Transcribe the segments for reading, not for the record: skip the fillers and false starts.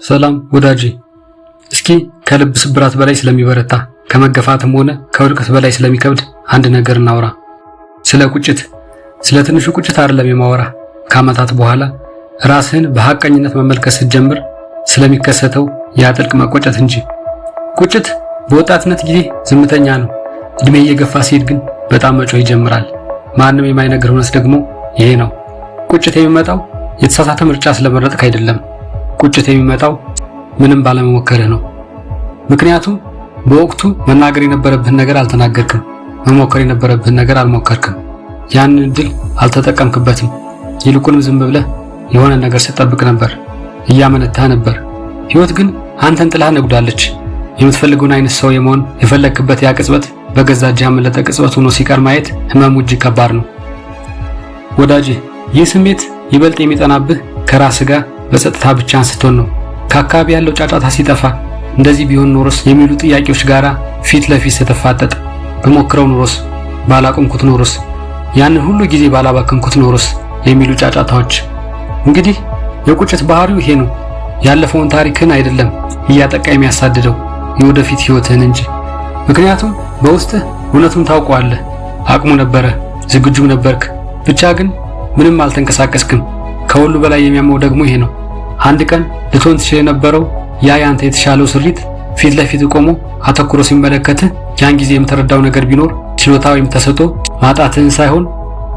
ሰላም ወዳጄ፣ እስኪ ከልብ ስብራት በላይ ስለሚበረታ ከመገፋትም ሆነ ከውድቀት በላይ ስለሚከብድ አንድ ነገር እናውራ። ስለ ቁጭት። ስለ ትንሹ ቁጭት አይደለም የማወራ። ከዓመታት በኋላ ራስህን በሐቀኝነት መመልከት ስትጀምር ስለሚከሰተው የጥልቅ መቆጨት እንጂ። ቁጭት በወጣትነት ጊዜ ዝምተኛ ነው። እድሜ እየገፋ ሲሄድ ግን በጣም መጮህ ይጀምራል። ማንም የማይነግር እውነት ደግሞ ይሄ ነው። ቁጭት የሚመጣው የተሳሳተ ምርጫ ስለመረጥክ አይደለም። ቁጭት የሚመጣው ምንም ባለመሞከርህ ነው። ምክንያቱም በወቅቱ መናገር የነበረብህን ነገር አልተናገርክም፣ መሞከር የነበረብህን ነገር አልሞከርክም። ያንን እድል አልተጠቀምክበትም። ይልቁንም ዝም ብለህ የሆነ ነገር ስትጠብቅ ነበር፣ እያመነታህ ነበር። ህይወት ግን አንተን ጥላህ ነጉዳለች። የምትፈልገውን አይነት ሰው የመሆን የፈለክበት ያ ቅጽበት በገዛ እጅህ ያመለጠ ቅጽበት ሆኖ ሲቀር ማየት ህመሙ እጅግ ከባድ ነው። ወዳጄ፣ ይህ ስሜት ይበልጥ የሚጠናብህ ከራስህ ጋር በጸጥታ ብቻ ስትሆን ነው። ከአካባቢ ያለው ጫጫታ ሲጠፋ፣ እንደዚህ ቢሆን ኖሮስ የሚሉ ጥያቄዎች ጋራ ፊት ለፊት ስትፋጠጥ፣ በሞክረው ኖሮስ፣ ባላቆምኩት ኖሮስ፣ ያንን ሁሉ ጊዜ ባላባከንኩት ኖሮስ የሚሉ ጫጫታዎች። እንግዲህ የቁጭት ባህሪው ይሄ ነው። ያለፈውን ታሪክን አይደለም እያጠቃ የሚያሳድደው የወደፊት ህይወትህን እንጂ። ምክንያቱም በውስጥህ እውነቱን ታውቀዋለህ። አቅሙ ነበረ፣ ዝግጁም ነበርክ። ብቻ ግን ምንም አልተንቀሳቀስክም። ከሁሉ በላይ የሚያመው ደግሞ ይሄ ነው። አንድ ቀን ልትሆን ትችል የነበረው ያ ያንተ የተሻለው ስሪት ፊት ለፊት ቆሞ አተኩሮ ሲመለከትህ ያን ጊዜ የምትረዳው ነገር ቢኖር ችሎታ ወይም ተሰጥኦ ማጣትህን ሳይሆን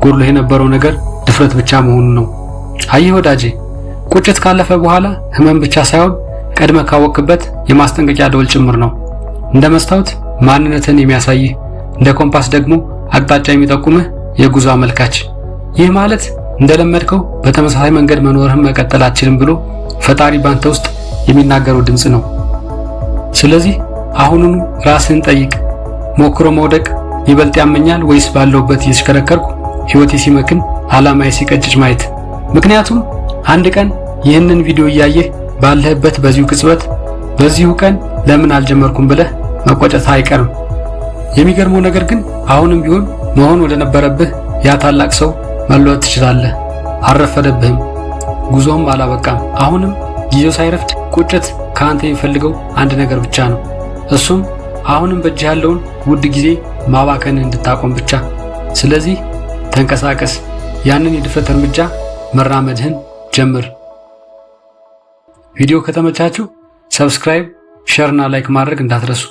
ጎድሎ የነበረው ነገር ድፍረት ብቻ መሆኑን ነው። አየህ ወዳጄ፣ ቁጭት ካለፈ በኋላ ህመም ብቻ ሳይሆን ቀድመ ካወቅበት የማስጠንቀቂያ ደወል ጭምር ነው። እንደ መስታወት ማንነትን የሚያሳይህ፣ እንደ ኮምፓስ ደግሞ አቅጣጫ የሚጠቁምህ የጉዞ አመልካች። ይህ ማለት እንደለመድከው በተመሳሳይ መንገድ መኖርህን መቀጠል አትችልም ብሎ ፈጣሪ ባንተ ውስጥ የሚናገረው ድምጽ ነው። ስለዚህ አሁኑኑ ራስህን ጠይቅ። ሞክሮ መውደቅ ይበልጥ ያመኛል ወይስ ባለውበት እየተሽከረከርኩ ህይወቴ ሲመክን ዓላማዬ ሲቀጭጭ ማየት? ምክንያቱም አንድ ቀን ይህንን ቪዲዮ እያየህ ባለህበት በዚሁ ቅጽበት በዚሁ ቀን ለምን አልጀመርኩም ብለህ መቆጨት አይቀርም። የሚገርመው ነገር ግን አሁንም ቢሆን መሆን ወደ ነበረብህ ያ ታላቅ ሰው መለወጥ ትችላለህ። አልረፈደብህም፣ ጉዞም አላበቃም። አሁንም ጊዜው ሳይረፍድ ቁጭት ከአንተ የሚፈልገው አንድ ነገር ብቻ ነው። እሱም አሁንም በእጅህ ያለውን ውድ ጊዜ ማባከንን እንድታቆም ብቻ። ስለዚህ ተንቀሳቀስ፣ ያንን የድፍረት እርምጃ መራመድህን ጀምር። ቪዲዮ ከተመቻችሁ ሰብስክራይብ፣ ሼር እና ላይክ ማድረግ እንዳትረሱ።